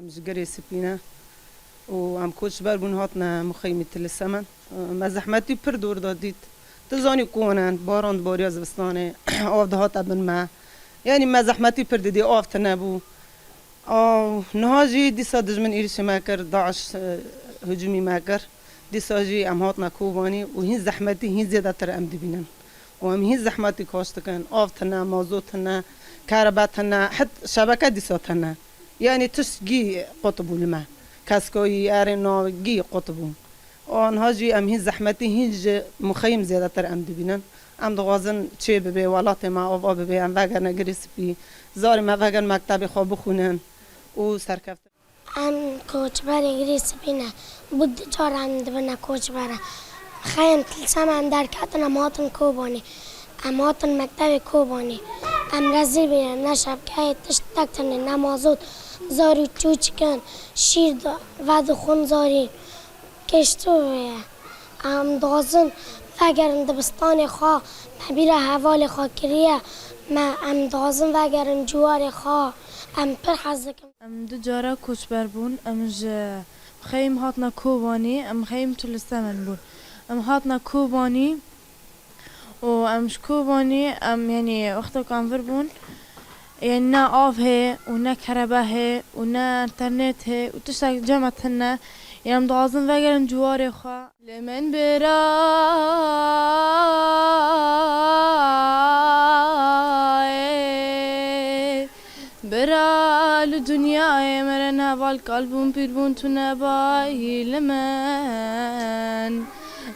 مش جري سبينا وعم كوش بربون هاتنا مخيمة السمن ما زحمتي پر دور دادید تزانی کنن باران باری از وستانه آف ده هات ابن ما يعني ما زحمتي پر دیدی آف تنبو نهاجي دي صادج من إيرش ماكر داعش هجومي ماكر دي ساجي ام هاتنا كوباني وهين زحمتي هين زيادة تر ام دبينن وهم هين زحمتي كاشتكن آف تنا مازوت تنا كهرباء تنا حتى شبكة دي ساتنا يعني تشجي قطبو الماء كاسكوي ارنا جي قطبو آنها جي ام هین زحمتی هیچ مخیم زیاده تر ام دبینن ام دغازن چه ببی ولات ما آوا ببی ام وگر نگریس بی زاری ما وگر مکتب خواب بخونن و سرکفت ام کوچ بری گریس بینه بود چهار ام دبنا کوچ بره خیم تلسم ام در کتن ماتن کوبانی ماتن مکتب کوبانی ام رزی بینه نشب که تشتک تنه نمازود زاری چوچکن شیر و دخون زاری کشتوه ام دازن وگرن دبستان خواه نبیر حوال خواه کریه ما ام دازن وگرن جوار خواه ام پر حزکم ام دو جارا کوچ بون ام خیم هاتنا کوبانی ام خیم تلستمن بون ام هاتنا کوبانی و امش کوبانی ام يعني وقتا كان فربون يعني نا آف هي ونا كهرباء هي ونا انترنت هي وتشتاق جمعت هنا يعني مدعازن وگرن جواري خوا لمن براي برا لدنيا مرن هوال قلبون بيربون تنباي لمن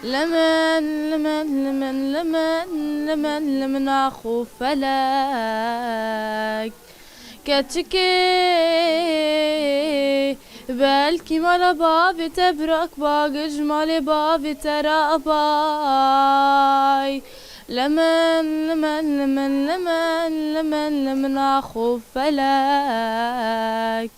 لمن لمن لمن لمن لمن لمن أخو فلك كتكي بلكي مالا بابي تبرك باقي جمالي بابي ترى باي لمن لمن لمن لمن لمن لمن أخو فلك